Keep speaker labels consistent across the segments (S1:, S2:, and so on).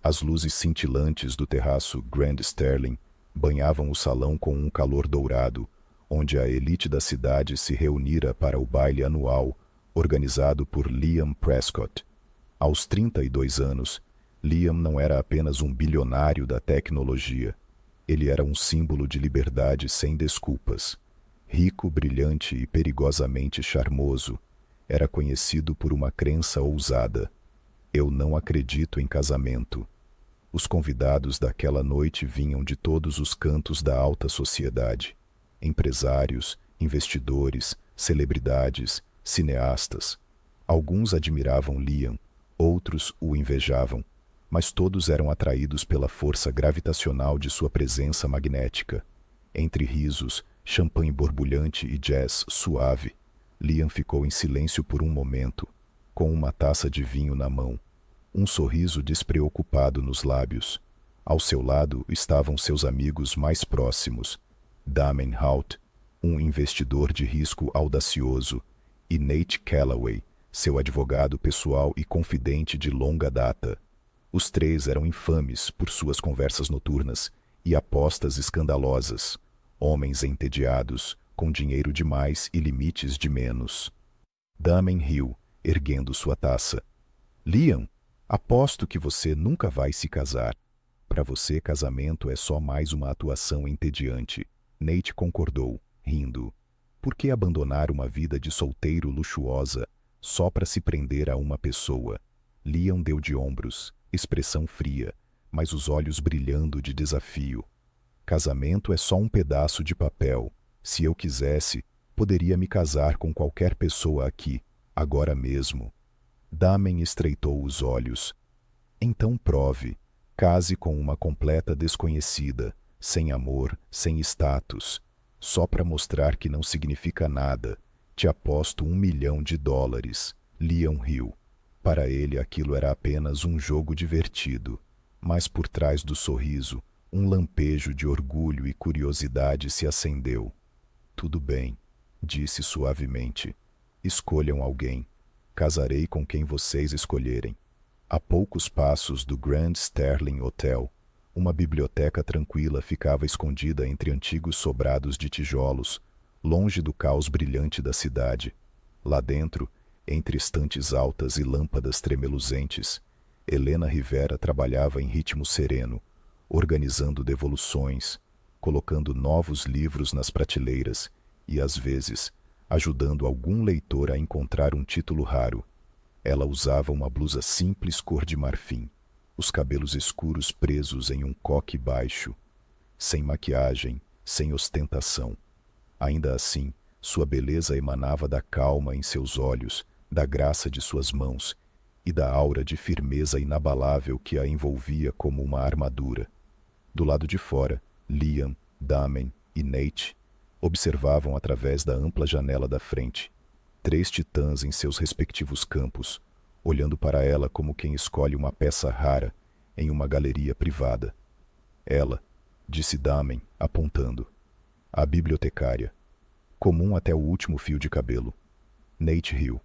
S1: As luzes cintilantes do terraço Grand Sterling banhavam o salão com um calor dourado, onde a elite da cidade se reunira para o baile anual, organizado por Liam Prescott. Aos 32 anos, Liam não era apenas um bilionário da tecnologia. Ele era um símbolo de liberdade sem desculpas. Rico, brilhante e perigosamente charmoso, era conhecido por uma crença ousada: eu não acredito em casamento. Os convidados daquela noite vinham de todos os cantos da alta sociedade: empresários, investidores, celebridades, cineastas. Alguns admiravam Liam, outros o invejavam, mas todos eram atraídos pela força gravitacional de sua presença magnética. Entre risos, champanhe borbulhante e jazz suave, Liam ficou em silêncio por um momento, com uma taça de vinho na mão, um sorriso despreocupado nos lábios. Ao seu lado estavam seus amigos mais próximos, Damon Hout, um investidor de risco audacioso, e Nate Callaway, seu advogado pessoal e confidente de longa data. Os três eram infames por suas conversas noturnas e apostas escandalosas, homens entediados, com dinheiro demais e limites de menos. Damon riu, erguendo sua taça. Liam, aposto que você nunca vai se casar. Para você, casamento é só mais uma atuação entediante. Nate concordou, rindo. Por que abandonar uma vida de solteiro luxuosa só para se prender a uma pessoa? Liam deu de ombros, expressão fria, mas os olhos brilhando de desafio. Casamento é só um pedaço de papel. Se eu quisesse, poderia me casar com qualquer pessoa aqui, agora mesmo. Damon estreitou os olhos. Então prove. Case com uma completa desconhecida, sem amor, sem status, só para mostrar que não significa nada. Te aposto $1 milhão. Liam riu. Para ele aquilo era apenas um jogo divertido, mas por trás do sorriso, um lampejo de orgulho e curiosidade se acendeu. Tudo bem, disse suavemente. Escolham alguém. Casarei com quem vocês escolherem. A poucos passos do Grand Sterling Hotel, uma biblioteca tranquila ficava escondida entre antigos sobrados de tijolos, longe do caos brilhante da cidade. Lá dentro, entre estantes altas e lâmpadas tremeluzentes, Helena Rivera trabalhava em ritmo sereno, organizando devoluções, colocando novos livros nas prateleiras e, às vezes, ajudando algum leitor a encontrar um título raro. Ela usava uma blusa simples cor de marfim, os cabelos escuros presos em um coque baixo, sem maquiagem, sem ostentação. Ainda assim, sua beleza emanava da calma em seus olhos, da graça de suas mãos e da aura de firmeza inabalável que a envolvia como uma armadura. Do lado de fora, Liam, Damon e Nate observavam através da ampla janela da frente. 3 titãs em seus respectivos campos, olhando para ela como quem escolhe uma peça rara em uma galeria privada. Ela, disse Damon, apontando. A bibliotecária. Comum até o último fio de cabelo. Nate riu.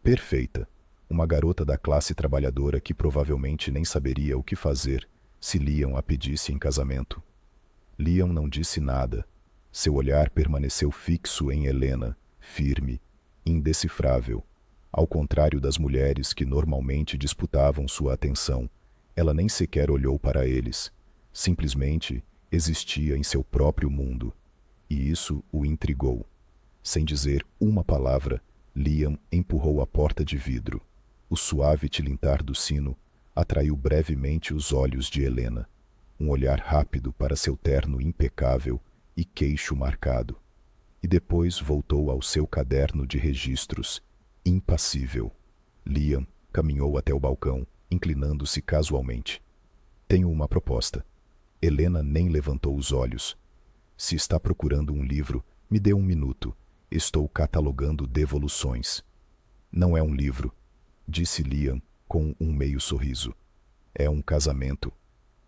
S1: Perfeita. Uma garota da classe trabalhadora que provavelmente nem saberia o que fazer se Liam a pedisse em casamento. Liam não disse nada. Seu olhar permaneceu fixo em Helena, firme, indecifrável. Ao contrário das mulheres que normalmente disputavam sua atenção, ela nem sequer olhou para eles. Simplesmente existia em seu próprio mundo. E isso o intrigou. Sem dizer uma palavra, Liam empurrou a porta de vidro. O suave tilintar do sino atraiu brevemente os olhos de Helena. Um olhar rápido para seu terno impecável e queixo marcado. E depois voltou ao seu caderno de registros, impassível. Liam caminhou até o balcão, inclinando-se casualmente. Tenho uma proposta. Helena nem levantou os olhos. Se está procurando um livro, me dê 1 minuto. Estou catalogando devoluções. Não é um livro, disse Liam com um meio sorriso. É um casamento.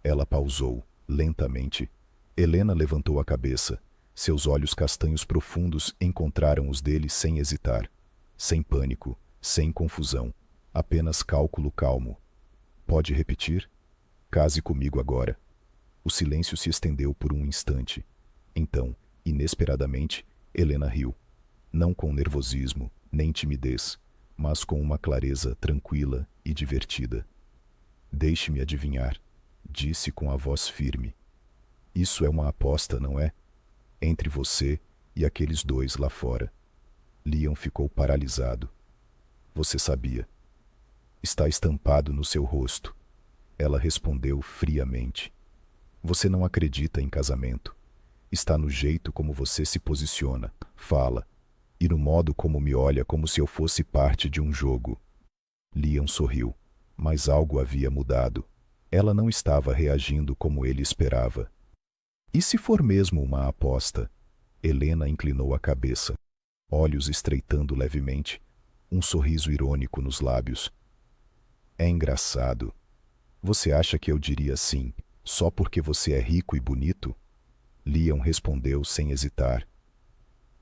S1: Ela pausou, lentamente. Helena levantou a cabeça. Seus olhos castanhos profundos encontraram os dele sem hesitar. Sem pânico, sem confusão. Apenas cálculo calmo. Pode repetir? Case comigo agora. O silêncio se estendeu por um instante. Então, inesperadamente, Helena riu. Não com nervosismo, nem timidez, mas com uma clareza tranquila e divertida. Deixe-me adivinhar, disse com a voz firme. Isso é uma aposta, não é? Entre você e aqueles dois lá fora. Liam ficou paralisado. Você sabia. Está estampado no seu rosto. Ela respondeu friamente. Você não acredita em casamento. Está no jeito como você se posiciona, fala, e no modo como me olha como se eu fosse parte de um jogo. Liam sorriu, mas algo havia mudado. Ela não estava reagindo como ele esperava. E se for mesmo uma aposta? Helena inclinou a cabeça, olhos estreitando levemente, um sorriso irônico nos lábios. É engraçado. Você acha que eu diria sim, só porque você é rico e bonito? Liam respondeu sem hesitar.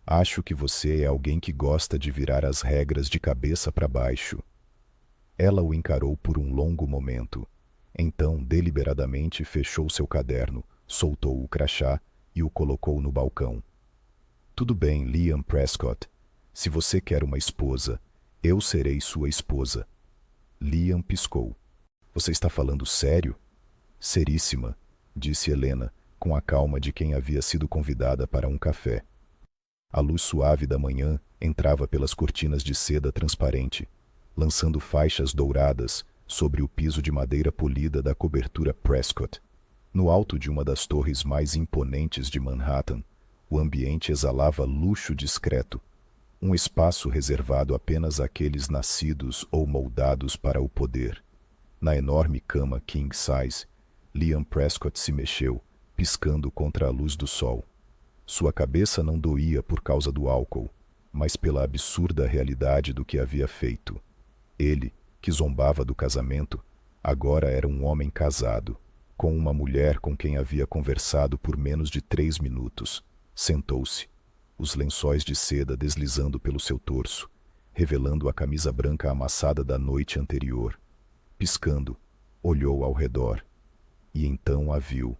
S1: Acho que você é alguém que gosta de virar as regras de cabeça para baixo. Ela o encarou por um longo momento. Então, deliberadamente, fechou seu caderno, soltou o crachá e o colocou no balcão. Tudo bem, Liam Prescott. Se você quer uma esposa, eu serei sua esposa. Liam piscou. Você está falando sério? Seríssima, disse Helena, com a calma de quem havia sido convidada para um café. A luz suave da manhã entrava pelas cortinas de seda transparente, lançando faixas douradas sobre o piso de madeira polida da cobertura Prescott. No alto de uma das torres mais imponentes de Manhattan, o ambiente exalava luxo discreto, um espaço reservado apenas àqueles nascidos ou moldados para o poder. Na enorme cama king size, Liam Prescott se mexeu, piscando contra a luz do sol. Sua cabeça não doía por causa do álcool, mas pela absurda realidade do que havia feito. Ele, que zombava do casamento, agora era um homem casado, com uma mulher com quem havia conversado por menos de 3 minutos. Sentou-se, os lençóis de seda deslizando pelo seu torso, revelando a camisa branca amassada da noite anterior. Piscando, olhou ao redor. E então a viu.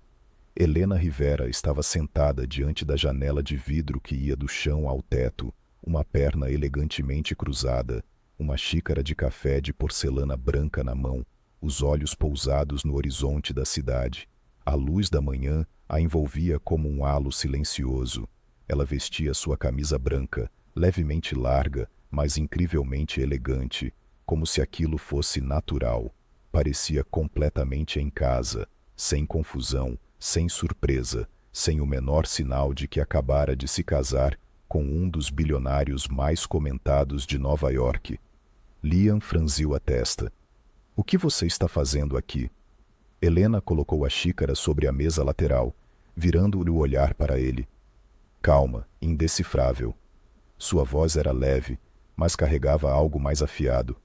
S1: Helena Rivera estava sentada diante da janela de vidro que ia do chão ao teto, uma perna elegantemente cruzada, uma xícara de café de porcelana branca na mão, os olhos pousados no horizonte da cidade. A luz da manhã a envolvia como um halo silencioso. Ela vestia sua camisa branca, levemente larga, mas incrivelmente elegante, como se aquilo fosse natural. Parecia completamente em casa, sem confusão, sem surpresa, sem o menor sinal de que acabara de se casar com um dos bilionários mais comentados de Nova York. Liam franziu a testa. O que você está fazendo aqui? Helena colocou a xícara sobre a mesa lateral, virando-lhe o olhar para ele. Calma, indecifrável. Sua voz era leve, mas carregava algo mais afiado.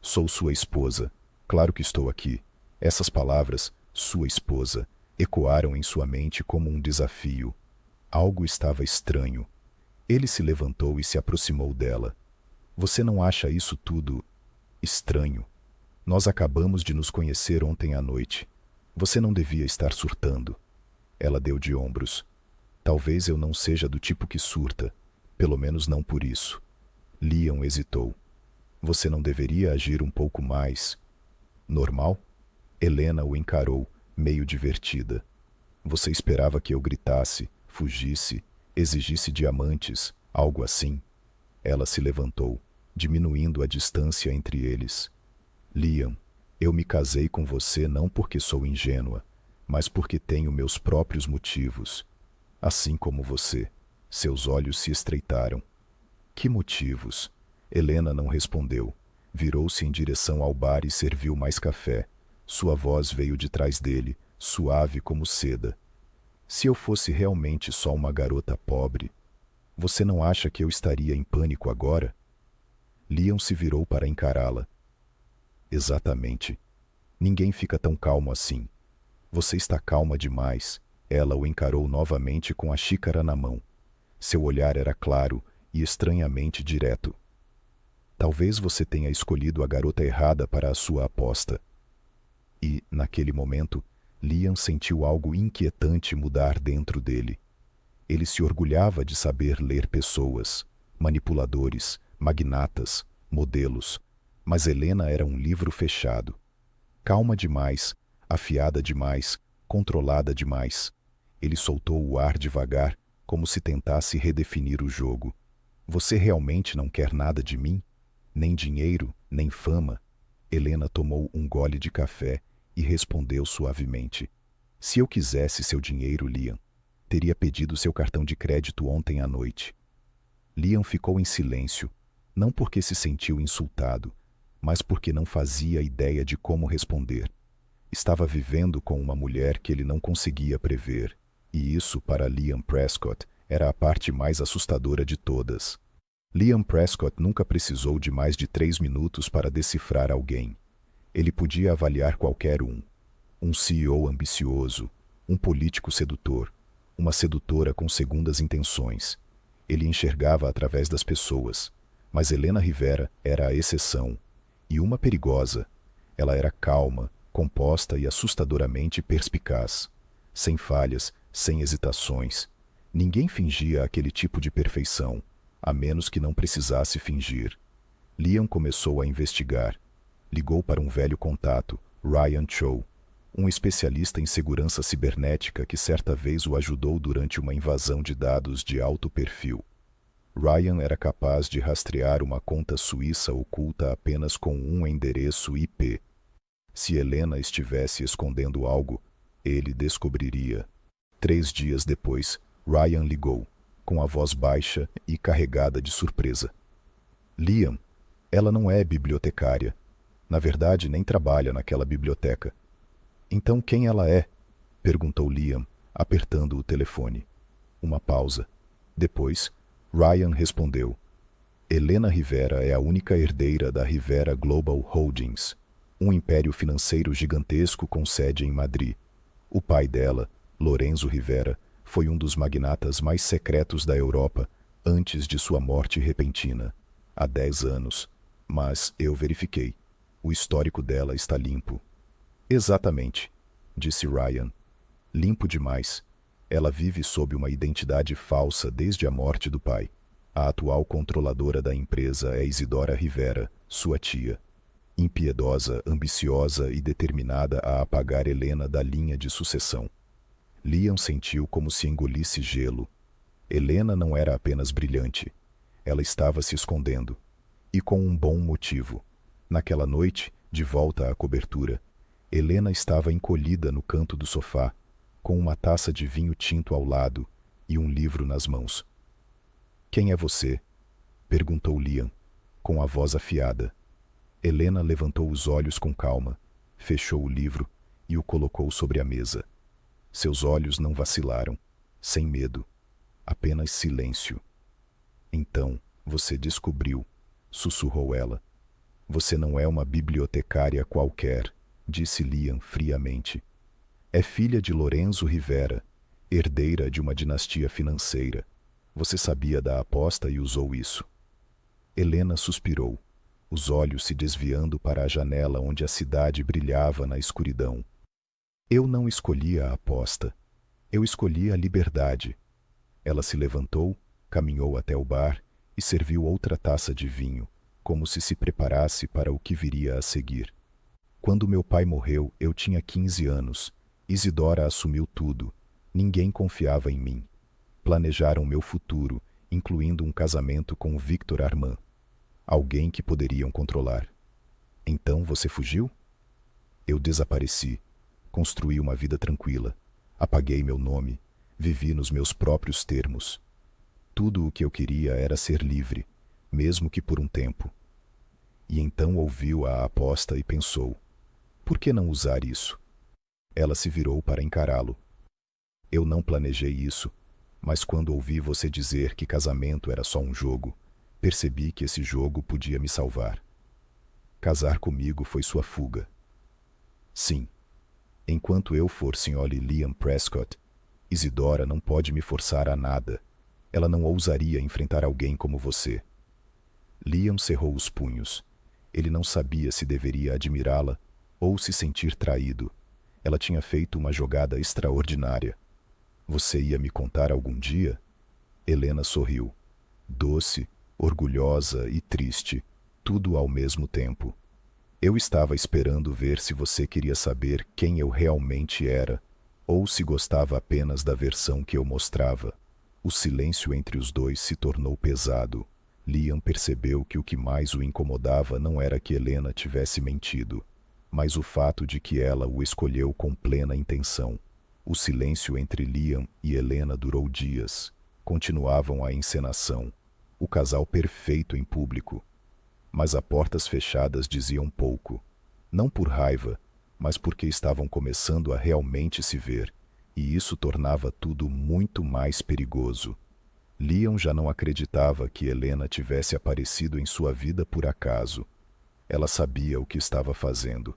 S1: Sou sua esposa. Claro que estou aqui. Essas palavras, sua esposa, ecoaram em sua mente como um desafio. Algo estava estranho. Ele se levantou e se aproximou dela. Você não acha isso tudo estranho? Nós acabamos de nos conhecer ontem à noite. Você não devia estar surtando. Ela deu de ombros. Talvez eu não seja do tipo que surta, pelo menos não por isso. Liam hesitou. Você não deveria agir um pouco mais normal? Helena o encarou, meio divertida. Você esperava que eu gritasse, fugisse, exigisse diamantes, algo assim? Ela se levantou, diminuindo a distância entre eles. Liam, eu me casei com você não porque sou ingênua, mas porque tenho meus próprios motivos. Assim como você. Seus olhos se estreitaram. Que motivos? Helena não respondeu. Virou-se em direção ao bar e serviu mais café. Sua voz veio de trás dele, suave como seda. Se eu fosse realmente só uma garota pobre, você não acha que eu estaria em pânico agora? Liam se virou para encará-la. Exatamente. Ninguém fica tão calmo assim. Você está calma demais. Ela o encarou novamente com a xícara na mão. Seu olhar era claro e estranhamente direto. Talvez você tenha escolhido a garota errada para a sua aposta. E, naquele momento, Liam sentiu algo inquietante mudar dentro dele. Ele se orgulhava de saber ler pessoas, manipuladores, magnatas, modelos, mas Helena era um livro fechado. Calma demais, afiada demais, controlada demais. Ele soltou o ar devagar, como se tentasse redefinir o jogo. Você realmente não quer nada de mim? Nem dinheiro, nem fama? Helena tomou um gole de café e respondeu suavemente. Se eu quisesse seu dinheiro, Liam, teria pedido seu cartão de crédito ontem à noite. Liam ficou em silêncio, não porque se sentiu insultado, mas porque não fazia ideia de como responder. Estava vivendo com uma mulher que ele não conseguia prever, e isso para Liam Prescott era a parte mais assustadora de todas. Liam Prescott nunca precisou de mais de 3 minutos para decifrar alguém. Ele podia avaliar qualquer um. Um CEO ambicioso, um político sedutor, uma sedutora com segundas intenções. Ele enxergava através das pessoas, mas Helena Rivera era a exceção, e uma perigosa. Ela era calma, composta e assustadoramente perspicaz. Sem falhas, sem hesitações. Ninguém fingia aquele tipo de perfeição, a menos que não precisasse fingir. Liam começou a investigar. Ligou para um velho contato, Ryan Cho, um especialista em segurança cibernética que certa vez o ajudou durante uma invasão de dados de alto perfil. Ryan era capaz de rastrear uma conta suíça oculta apenas com um endereço IP. Se Helena estivesse escondendo algo, ele descobriria. 3 dias depois, Ryan ligou, com a voz baixa e carregada de surpresa. Liam, ela não é bibliotecária. Na verdade, nem trabalha naquela biblioteca. Então quem ela é? Perguntou Liam, apertando o telefone. Uma pausa. Depois, Ryan respondeu. Helena Rivera é a única herdeira da Rivera Global Holdings, um império financeiro gigantesco com sede em Madrid. O pai dela, Lorenzo Rivera, foi um dos magnatas mais secretos da Europa antes de sua morte repentina, há 10 anos. Mas eu verifiquei. O histórico dela está limpo. Exatamente, disse Ryan. Limpo demais. Ela vive sob uma identidade falsa desde a morte do pai. A atual controladora da empresa é Isidora Rivera, sua tia. Impiedosa, ambiciosa e determinada a apagar Helena da linha de sucessão. Liam sentiu como se engolisse gelo. Helena não era apenas brilhante. Ela estava se escondendo. E com um bom motivo. Naquela noite, de volta à cobertura, Helena estava encolhida no canto do sofá, com uma taça de vinho tinto ao lado e um livro nas mãos. Quem é você? Perguntou Liam, com a voz afiada. Helena levantou os olhos com calma, fechou o livro e o colocou sobre a mesa. Seus olhos não vacilaram, sem medo, apenas silêncio. Então, você descobriu, sussurrou ela. Você não é uma bibliotecária qualquer, disse Liam friamente. É filha de Lorenzo Rivera, herdeira de uma dinastia financeira. Você sabia da aposta e usou isso. Helena suspirou, os olhos se desviando para a janela onde a cidade brilhava na escuridão. Eu não escolhi a aposta. Eu escolhi a liberdade. Ela se levantou, caminhou até o bar e serviu outra taça de vinho, como se preparasse para o que viria a seguir. Quando meu pai morreu, eu tinha 15 anos. Isidora assumiu tudo. Ninguém confiava em mim. Planejaram meu futuro, incluindo um casamento com Victor Armand. Alguém que poderiam controlar. Então você fugiu? Eu desapareci. Construí uma vida tranquila. Apaguei meu nome. Vivi nos meus próprios termos. Tudo o que eu queria era ser livre, mesmo que por um tempo. E então ouviu a aposta e pensou, por que não usar isso? Ela se virou para encará-lo. Eu não planejei isso, mas quando ouvi você dizer que casamento era só um jogo, percebi que esse jogo podia me salvar. Casar comigo foi sua fuga. Sim. Enquanto eu for Sr. Liam Prescott, Isidora não pode me forçar a nada. Ela não ousaria enfrentar alguém como você. Liam cerrou os punhos. Ele não sabia se deveria admirá-la ou se sentir traído. Ela tinha feito uma jogada extraordinária. Você ia me contar algum dia? Helena sorriu. Doce, orgulhosa e triste, tudo ao mesmo tempo. Eu estava esperando ver se você queria saber quem eu realmente era, ou se gostava apenas da versão que eu mostrava. O silêncio entre os dois se tornou pesado. Liam percebeu que o que mais o incomodava não era que Helena tivesse mentido, mas o fato de que ela o escolheu com plena intenção. O silêncio entre Liam e Helena durou dias. Continuavam a encenação. O casal perfeito em público. Mas a portas fechadas diziam pouco. Não por raiva, mas porque estavam começando a realmente se ver, e isso tornava tudo muito mais perigoso. Liam já não acreditava que Helena tivesse aparecido em sua vida por acaso. Ela sabia o que estava fazendo,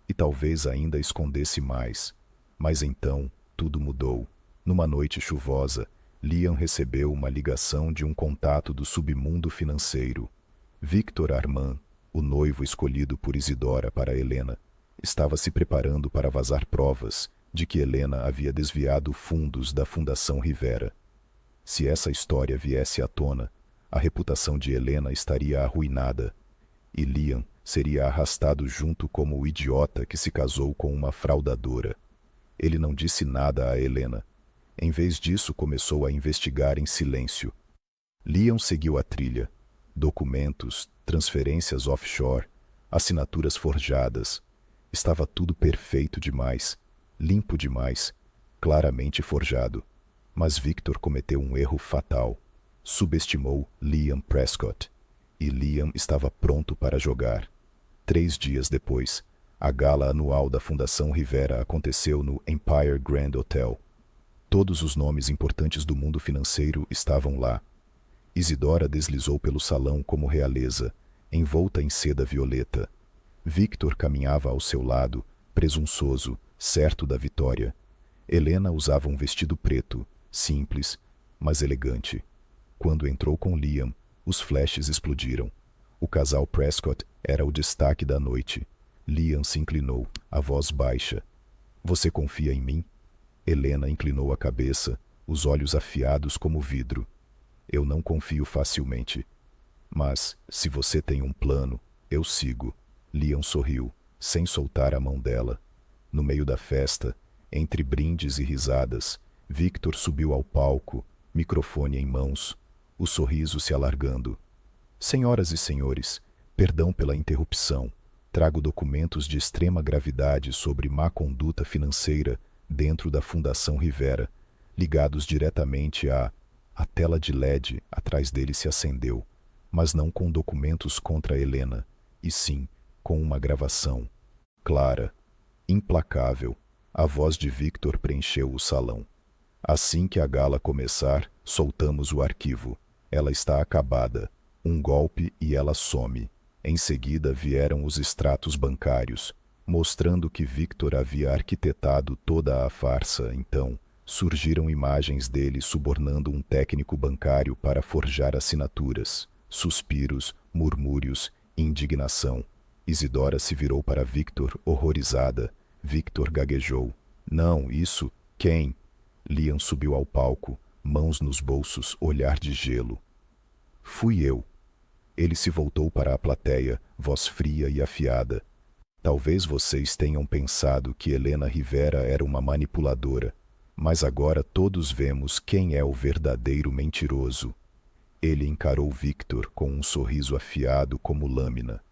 S1: e talvez ainda escondesse mais. Mas então, tudo mudou. Numa noite chuvosa, Liam recebeu uma ligação de um contato do submundo financeiro. Victor Armand, o noivo escolhido por Isidora para Helena, estava se preparando para vazar provas de que Helena havia desviado fundos da Fundação Rivera. Se essa história viesse à tona, a reputação de Helena estaria arruinada, e Liam seria arrastado junto como o idiota que se casou com uma fraudadora. Ele não disse nada a Helena. Em vez disso, começou a investigar em silêncio. Liam seguiu a trilha. Documentos, transferências offshore, assinaturas forjadas. Estava tudo perfeito demais, limpo demais, claramente forjado. Mas Victor cometeu um erro fatal. Subestimou Liam Prescott. E Liam estava pronto para jogar. 3 dias depois, a gala anual da Fundação Rivera aconteceu no Empire Grand Hotel. Todos os nomes importantes do mundo financeiro estavam lá. Isidora deslizou pelo salão como realeza, envolta em seda violeta. Victor caminhava ao seu lado, presunçoso, certo da vitória. Helena usava um vestido preto, simples, mas elegante. Quando entrou com Liam, os flashes explodiram. O casal Prescott era o destaque da noite. Liam se inclinou, a voz baixa. Você confia em mim? Helena inclinou a cabeça, os olhos afiados como vidro. Eu não confio facilmente. Mas, se você tem um plano, eu sigo. Liam sorriu, sem soltar a mão dela. No meio da festa, entre brindes e risadas, Victor subiu ao palco, microfone em mãos, o sorriso se alargando. Senhoras e senhores, perdão pela interrupção. Trago documentos de extrema gravidade sobre má conduta financeira dentro da Fundação Rivera, ligados diretamente a... A tela de LED atrás dele se acendeu, mas não com documentos contra Helena, e sim com uma gravação. Clara, implacável, a voz de Victor preencheu o salão. Assim que a gala começar, soltamos o arquivo. Ela está acabada. Um golpe e ela some. Em seguida vieram os extratos bancários, mostrando que Victor havia arquitetado toda a farsa. Então, surgiram imagens dele subornando um técnico bancário para forjar assinaturas. Suspiros, murmúrios, indignação. Isidora se virou para Victor, horrorizada. Victor gaguejou. Não, isso... Quem? Liam subiu ao palco, mãos nos bolsos, olhar de gelo. Fui eu. Ele se voltou para a plateia, voz fria e afiada. Talvez vocês tenham pensado que Helena Rivera era uma manipuladora, mas agora todos vemos quem é o verdadeiro mentiroso. Ele encarou Victor com um sorriso afiado como lâmina.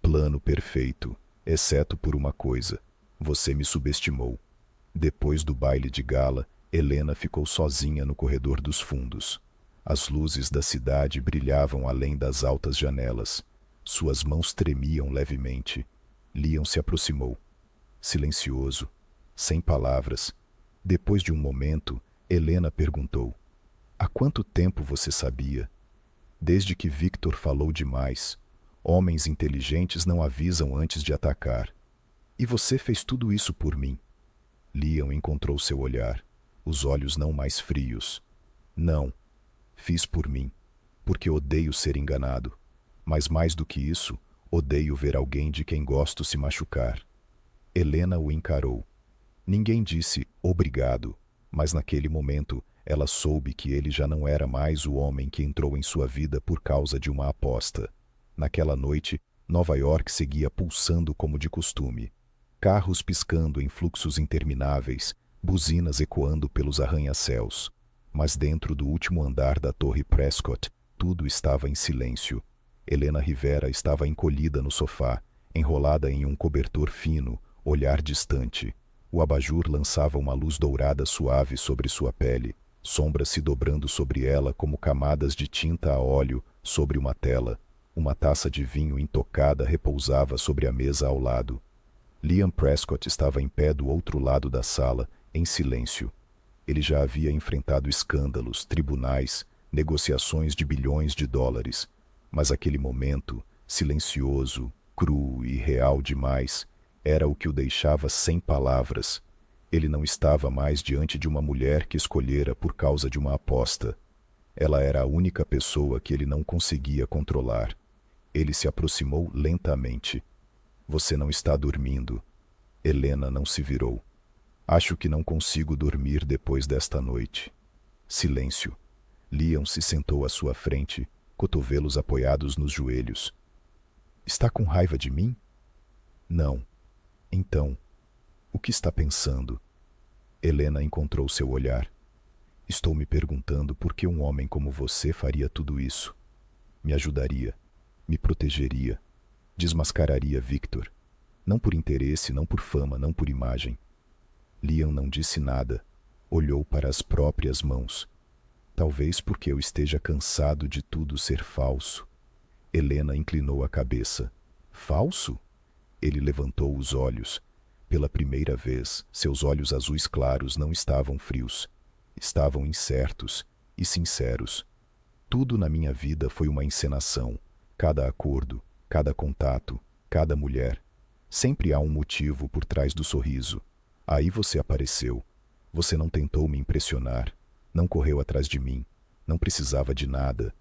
S1: Plano perfeito, exceto por uma coisa. Você me subestimou. Depois do baile de gala, Helena ficou sozinha no corredor dos fundos. As luzes da cidade brilhavam além das altas janelas. Suas mãos tremiam levemente. Liam se aproximou. Silencioso, sem palavras. Depois de um momento, Helena perguntou: há quanto tempo você sabia? Desde que Victor falou demais. Homens inteligentes não avisam antes de atacar. E você fez tudo isso por mim. Liam encontrou seu olhar, os olhos não mais frios. Não, fiz por mim, porque odeio ser enganado. Mas mais do que isso, odeio ver alguém de quem gosto se machucar. Helena o encarou. Ninguém disse obrigado, mas naquele momento ela soube que ele já não era mais o homem que entrou em sua vida por causa de uma aposta. Naquela noite, Nova York seguia pulsando como de costume. Carros piscando em fluxos intermináveis, buzinas ecoando pelos arranha-céus. Mas dentro do último andar da Torre Prescott, tudo estava em silêncio. Helena Rivera estava encolhida no sofá, enrolada em um cobertor fino, olhar distante. O abajur lançava uma luz dourada suave sobre sua pele, sombras se dobrando sobre ela como camadas de tinta a óleo sobre uma tela. Uma taça de vinho intocada repousava sobre a mesa ao lado. Liam Prescott estava em pé do outro lado da sala, em silêncio. Ele já havia enfrentado escândalos, tribunais, negociações de bilhões de dólares. Mas aquele momento, silencioso, cru e real demais, era o que o deixava sem palavras. Ele não estava mais diante de uma mulher que escolhera por causa de uma aposta. Ela era a única pessoa que ele não conseguia controlar. Ele se aproximou lentamente. Você não está dormindo. Helena não se virou. Acho que não consigo dormir depois desta noite. Silêncio. Liam se sentou à sua frente, cotovelos apoiados nos joelhos. Está com raiva de mim? Não. Então, o que está pensando? Helena encontrou seu olhar. Estou me perguntando por que um homem como você faria tudo isso. Me ajudaria, me protegeria, desmascararia Victor. Não por interesse, não por fama, não por imagem. Liam não disse nada. Olhou para as próprias mãos. Talvez porque eu esteja cansado de tudo ser falso. Helena inclinou a cabeça. Falso? Ele levantou os olhos. Pela primeira vez, seus olhos azuis claros não estavam frios. Estavam incertos e sinceros. Tudo na minha vida foi uma encenação. Cada acordo, cada contato, cada mulher. Sempre há um motivo por trás do sorriso. Aí você apareceu. Você não tentou me impressionar. Não correu atrás de mim. Não precisava de nada.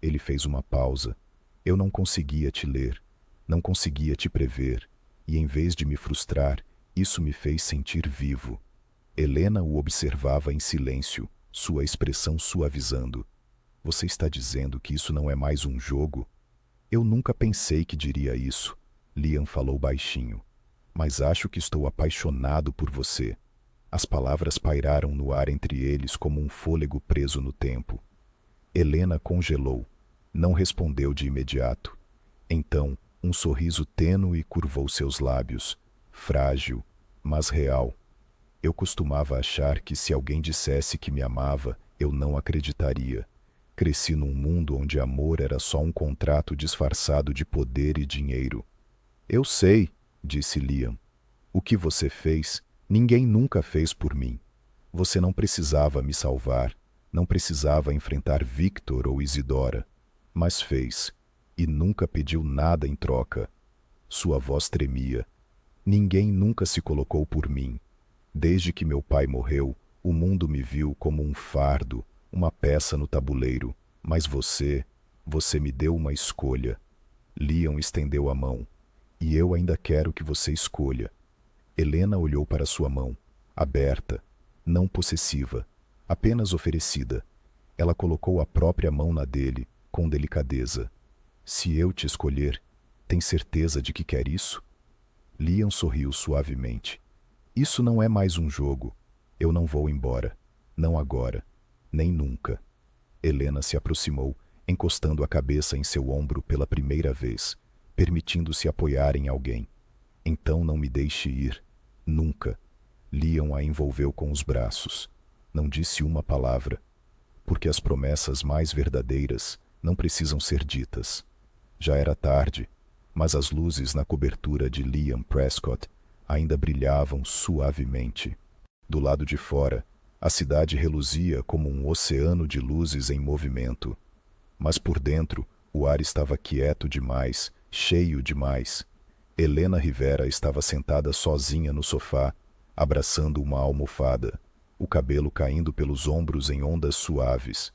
S1: Ele fez uma pausa. Eu não conseguia te ler. Não conseguia te prever. E em vez de me frustrar, isso me fez sentir vivo. Helena o observava em silêncio, sua expressão suavizando. Você está dizendo que isso não é mais um jogo? Eu nunca pensei que diria isso. Liam falou baixinho. Mas acho que estou apaixonado por você. As palavras pairaram no ar entre eles como um fôlego preso no tempo. Helena congelou. Não respondeu de imediato. Então, um sorriso tênue curvou seus lábios, frágil, mas real. Eu costumava achar que se alguém dissesse que me amava, eu não acreditaria. Cresci num mundo onde amor era só um contrato disfarçado de poder e dinheiro. Eu sei, disse Liam. O que você fez, ninguém nunca fez por mim. Você não precisava me salvar, não precisava enfrentar Victor ou Isidora, mas fez, e nunca pediu nada em troca. Sua voz tremia. Ninguém nunca se colocou por mim. Desde que meu pai morreu, o mundo me viu como um fardo, uma peça no tabuleiro. Mas você me deu uma escolha. Liam estendeu a mão. E eu ainda quero que você escolha. Helena olhou para sua mão, aberta, não possessiva, apenas oferecida. Ela colocou a própria mão na dele, com delicadeza. Se eu te escolher, tem certeza de que quer isso? Liam sorriu suavemente. Isso não é mais um jogo. Eu não vou embora. Não agora. Nem nunca. Helena se aproximou, encostando a cabeça em seu ombro pela primeira vez, permitindo-se apoiar em alguém. Então não me deixe ir. Nunca. Liam a envolveu com os braços. Não disse uma palavra. Porque as promessas mais verdadeiras não precisam ser ditas. Já era tarde, mas as luzes na cobertura de Liam Prescott ainda brilhavam suavemente. Do lado de fora, a cidade reluzia como um oceano de luzes em movimento. Mas por dentro, o ar estava quieto demais, cheio demais. Helena Rivera estava sentada sozinha no sofá, abraçando uma almofada, o cabelo caindo pelos ombros em ondas suaves.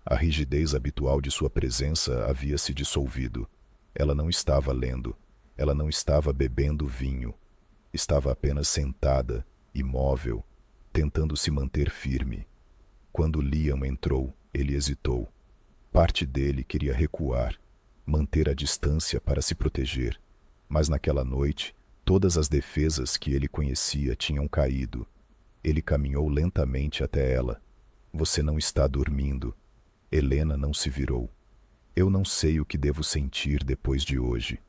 S1: A rigidez habitual de sua presença havia se dissolvido. Ela não estava lendo. Ela não estava bebendo vinho. Estava apenas sentada, imóvel, tentando se manter firme. Quando Liam entrou, ele hesitou. Parte dele queria recuar, manter a distância para se proteger, mas naquela noite, todas as defesas que ele conhecia tinham caído. Ele caminhou lentamente até ela. Você não está dormindo. Helena não se virou. Eu não sei o que devo sentir depois de hoje.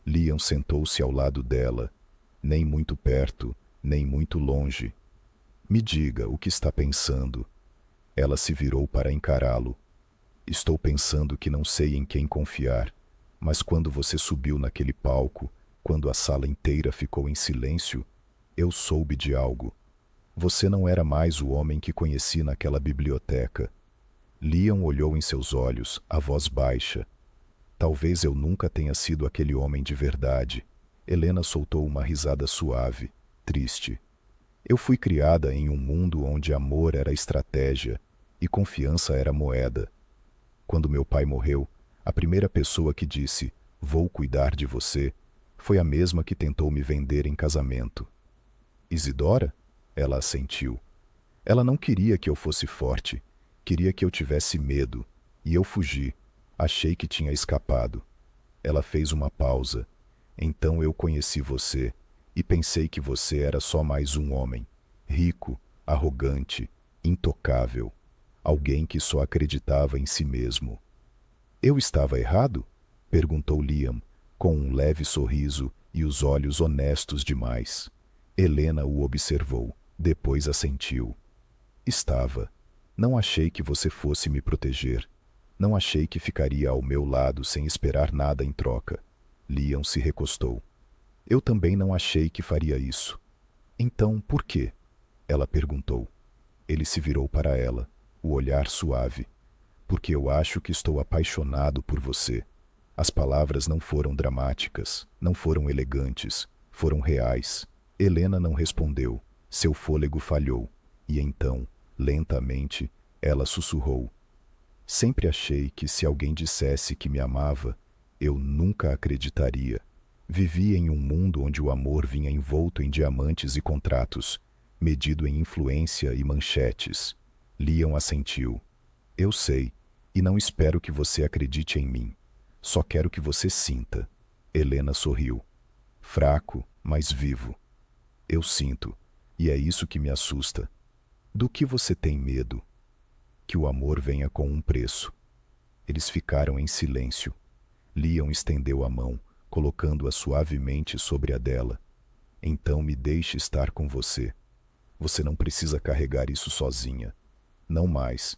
S1: Liam sentou-se ao lado dela, nem muito perto, nem muito longe. Me diga o que está pensando. Ela se virou para encará-lo. Estou pensando que não sei em quem confiar, mas quando você subiu naquele palco, quando a sala inteira ficou em silêncio, eu soube de algo. Você não era mais o homem que conheci naquela biblioteca. Liam olhou em seus olhos, a voz baixa. Talvez eu nunca tenha sido aquele homem de verdade. Helena soltou uma risada suave, triste. Eu fui criada em um mundo onde amor era estratégia e confiança era moeda. Quando meu pai morreu, a primeira pessoa que disse, "Vou cuidar de você", foi a mesma que tentou me vender em casamento. Isidora? Ela assentiu. Ela não queria que eu fosse forte, queria que eu tivesse medo, e eu fugi. Achei que tinha escapado. Ela fez uma pausa. Então eu conheci você, e pensei que você era só mais um homem, rico, arrogante, intocável, alguém que só acreditava em si mesmo. Eu estava errado? Perguntou Liam, com um leve sorriso e os olhos honestos demais. Helena o observou, depois assentiu. Estava. Não achei que você fosse me proteger. Não achei que ficaria ao meu lado sem esperar nada em troca. Liam se recostou. Eu também não achei que faria isso. Então, por quê? Ela perguntou. Ele se virou para ela, o olhar suave. Porque eu acho que estou apaixonado por você. As palavras não foram dramáticas, não foram elegantes, foram reais. Helena não respondeu. Seu fôlego falhou. E então, lentamente, ela sussurrou. Sempre achei que se alguém dissesse que me amava, eu nunca acreditaria. Vivia em um mundo onde o amor vinha envolto em diamantes e contratos, medido em influência e manchetes. Liam assentiu. Eu sei, e não espero que você acredite em mim. Só quero que você sinta. Helena sorriu. Fraco, mas vivo. Eu sinto, e é isso que me assusta. Do que você tem medo? Que o amor venha com um preço. Eles ficaram em silêncio. Liam estendeu a mão, colocando-a suavemente sobre a dela. Então me deixe estar com você. Você não precisa carregar isso sozinha. Não mais.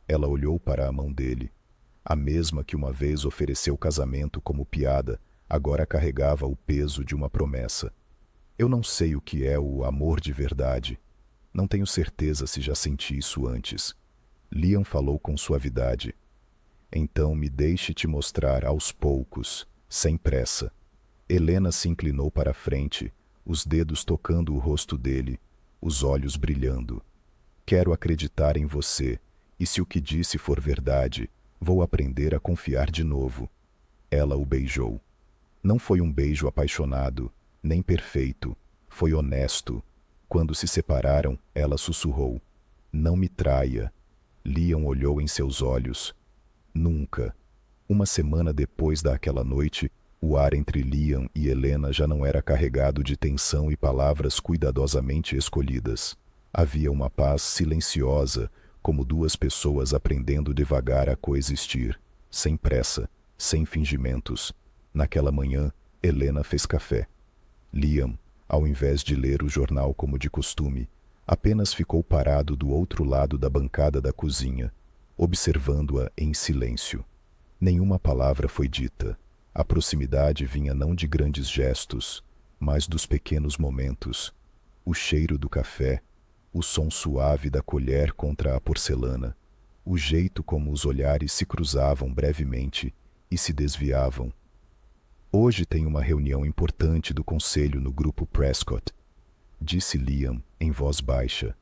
S1: Ela olhou para a mão dele. A mesma que uma vez ofereceu casamento como piada, agora carregava o peso de uma promessa. Eu não sei o que é o amor de verdade. Não tenho certeza se já senti isso antes. Liam falou com suavidade. Então me deixe te mostrar aos poucos, sem pressa. Helena se inclinou para a frente, os dedos tocando o rosto dele, os olhos brilhando. Quero acreditar em você, e se o que disse for verdade, vou aprender a confiar de novo. Ela o beijou. Não foi um beijo apaixonado, nem perfeito. Foi honesto. Quando se separaram, ela sussurrou. Não me traia. Liam olhou em seus olhos. Nunca. Uma semana depois daquela noite, o ar entre Liam e Helena já não era carregado de tensão e palavras cuidadosamente escolhidas. Havia uma paz silenciosa, como duas pessoas aprendendo devagar a coexistir, sem pressa, sem fingimentos. Naquela manhã, Helena fez café. Liam, ao invés de ler o jornal como de costume, apenas ficou parado do outro lado da bancada da cozinha, observando-a em silêncio. Nenhuma palavra foi dita. A proximidade vinha não de grandes gestos, mas dos pequenos momentos. O cheiro do café, o som suave da colher contra a porcelana, o jeito como os olhares se cruzavam brevemente e se desviavam. Hoje tem uma reunião importante do conselho no grupo Prescott, disse Liam em voz baixa.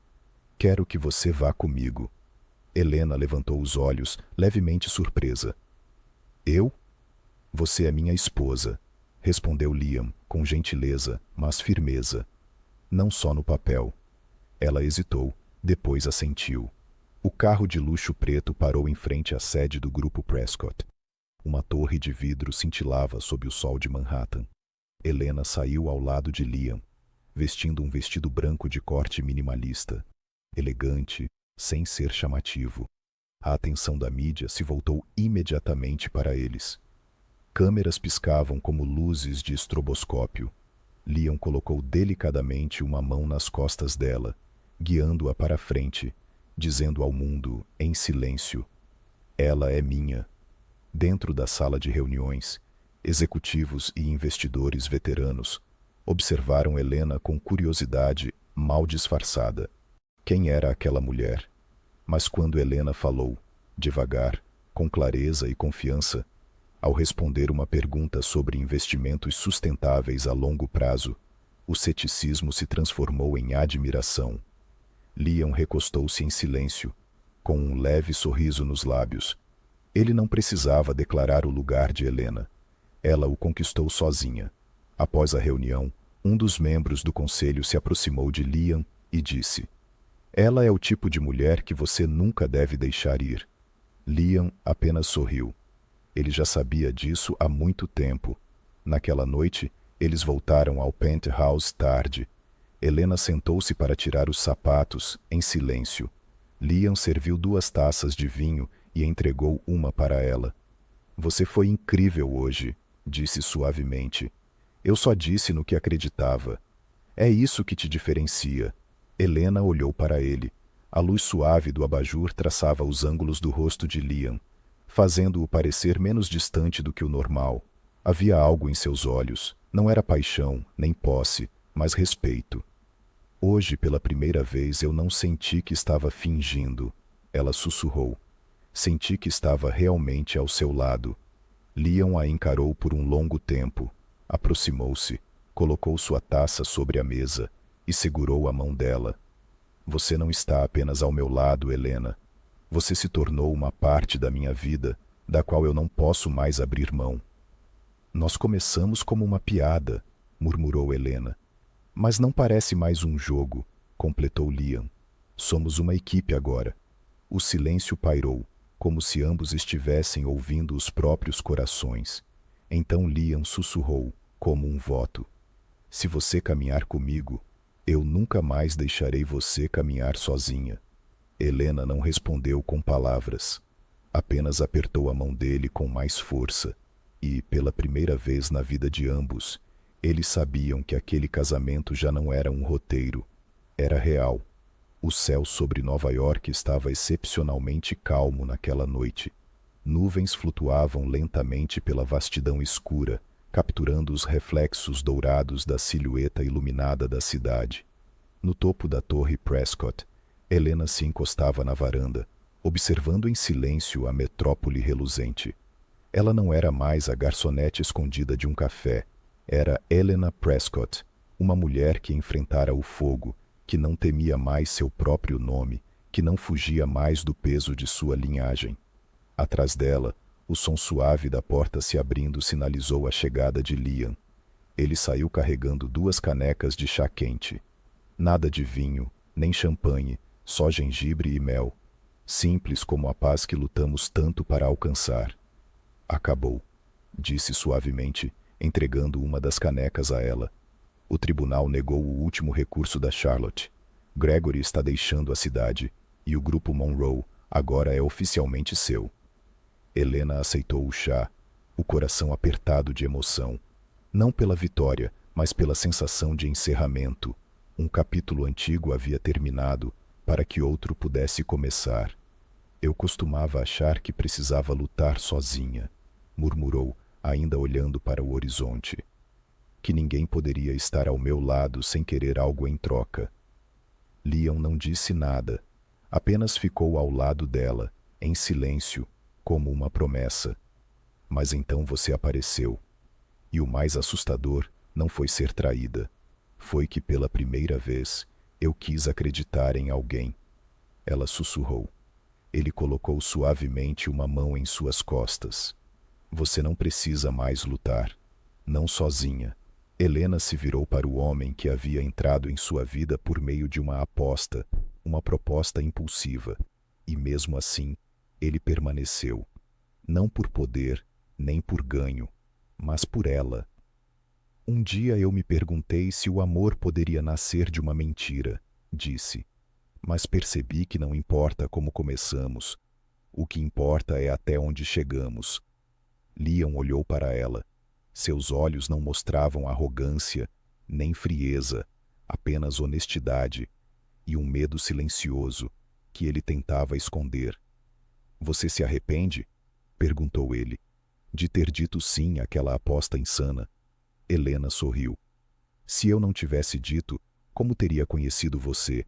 S1: Quero que você vá comigo. Helena levantou os olhos, levemente surpresa. Eu? Você é minha esposa, respondeu Liam, com gentileza, mas firmeza. Não só no papel. Ela hesitou, depois assentiu. O carro de luxo preto parou em frente à sede do grupo Prescott. Uma torre de vidro cintilava sob o sol de Manhattan. Helena saiu ao lado de Liam, vestindo um vestido branco de corte minimalista, elegante, sem ser chamativo. A atenção da mídia se voltou imediatamente para eles. Câmeras piscavam como luzes de estroboscópio. Liam colocou delicadamente uma mão nas costas dela, guiando-a para a frente, dizendo ao mundo, em silêncio: "Ela é minha." Dentro da sala de reuniões, executivos e investidores veteranos observaram Helena com curiosidade mal disfarçada. Quem era aquela mulher? Mas quando Helena falou, devagar, com clareza e confiança, ao responder uma pergunta sobre investimentos sustentáveis a longo prazo, o ceticismo se transformou em admiração. Liam recostou-se em silêncio, com um leve sorriso nos lábios. Ele não precisava declarar o lugar de Helena. Ela o conquistou sozinha. Após a reunião, um dos membros do conselho se aproximou de Liam e disse: "Ela é o tipo de mulher que você nunca deve deixar ir." Liam apenas sorriu. Ele já sabia disso há muito tempo. Naquela noite, eles voltaram ao penthouse tarde. Helena sentou-se para tirar os sapatos, em silêncio. Liam serviu 2 taças de vinho e entregou uma para ela. "Você foi incrível hoje", disse suavemente. "Eu só disse no que acreditava. É isso que te diferencia." Helena olhou para ele. A luz suave do abajur traçava os ângulos do rosto de Liam, fazendo-o parecer menos distante do que o normal. Havia algo em seus olhos. Não era paixão, nem posse, mas respeito. "Hoje, pela primeira vez, eu não senti que estava fingindo." Ela sussurrou. "Senti que estava realmente ao seu lado." Liam a encarou por um longo tempo. Aproximou-se, colocou sua taça sobre a mesa e segurou a mão dela. "Você não está apenas ao meu lado, Helena. Você se tornou uma parte da minha vida, da qual eu não posso mais abrir mão." "Nós começamos como uma piada", murmurou Helena. "Mas não parece mais um jogo", completou Liam. "Somos uma equipe agora." O silêncio pairou, como se ambos estivessem ouvindo os próprios corações. Então Liam sussurrou, como um voto: "Se você caminhar comigo, eu nunca mais deixarei você caminhar sozinha." Helena não respondeu com palavras. Apenas apertou a mão dele com mais força. E, pela primeira vez na vida de ambos, eles sabiam que aquele casamento já não era um roteiro. Era real. O céu sobre Nova York estava excepcionalmente calmo naquela noite. Nuvens flutuavam lentamente pela vastidão escura, capturando os reflexos dourados da silhueta iluminada da cidade. No topo da torre Prescott, Helena se encostava na varanda, observando em silêncio a metrópole reluzente. Ela não era mais a garçonete escondida de um café. Era Helena Prescott, uma mulher que enfrentara o fogo, que não temia mais seu próprio nome, que não fugia mais do peso de sua linhagem. Atrás dela, o som suave da porta se abrindo sinalizou a chegada de Liam. Ele saiu carregando 2 canecas de chá quente. Nada de vinho, nem champanhe, só gengibre e mel. Simples como a paz que lutamos tanto para alcançar. "Acabou", disse suavemente, entregando uma das canecas a ela. "O tribunal negou o último recurso da Charlotte. Gregory está deixando a cidade, e o grupo Monroe agora é oficialmente seu." Helena aceitou o chá, o coração apertado de emoção. Não pela vitória, mas pela sensação de encerramento. Um capítulo antigo havia terminado, para que outro pudesse começar. "Eu costumava achar que precisava lutar sozinha", murmurou, ainda olhando para o horizonte. "Que ninguém poderia estar ao meu lado sem querer algo em troca." Liam não disse nada, apenas ficou ao lado dela, em silêncio, como uma promessa. Mas então você apareceu. E o mais assustador não foi ser traída. Foi que pela primeira vez eu quis acreditar em alguém. Ela sussurrou. Ele colocou suavemente uma mão em suas costas. "Você não precisa mais lutar." Não sozinha. Helena se virou para o homem que havia entrado em sua vida por meio de uma aposta, uma proposta impulsiva. E mesmo assim, ele permaneceu. Não por poder, nem por ganho, mas por ela. Um dia eu me perguntei se o amor poderia nascer de uma mentira, disse. Mas percebi que não importa como começamos. O que importa é até onde chegamos. Leon olhou para ela. Seus olhos não mostravam arrogância, nem frieza, apenas honestidade e um medo silencioso que ele tentava esconder. Você se arrepende? Perguntou ele. De ter dito sim àquela aposta insana. Helena sorriu. Se eu não tivesse dito, como teria conhecido você?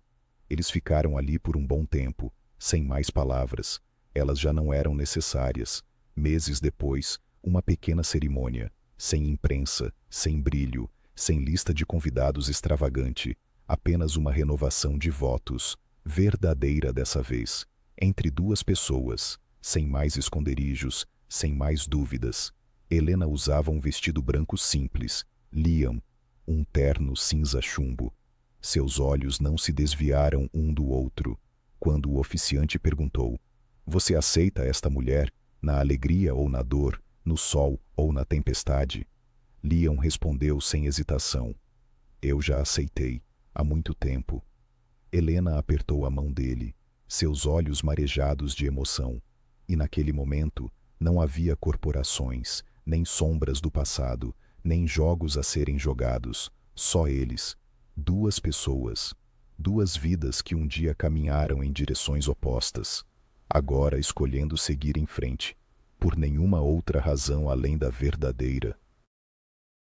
S1: Eles ficaram ali por um bom tempo, sem mais palavras. Elas já não eram necessárias. Meses depois, uma pequena cerimônia, sem imprensa, sem brilho, sem lista de convidados extravagante, apenas uma renovação de votos, verdadeira dessa vez, entre duas pessoas, sem mais esconderijos, sem mais dúvidas. Helena usava um vestido branco simples, Liam, um terno cinza chumbo. Seus olhos não se desviaram um do outro. Quando o oficiante perguntou: Você aceita esta mulher, na alegria ou na dor, no sol ou na tempestade? Liam respondeu sem hesitação: Eu já aceitei, há muito tempo. Helena apertou a mão dele, seus olhos marejados de emoção. E naquele momento não havia corporações, nem sombras do passado, nem jogos a serem jogados, só eles. Duas pessoas, duas vidas que um dia caminharam em direções opostas, agora escolhendo seguir em frente, por nenhuma outra razão além da verdadeira.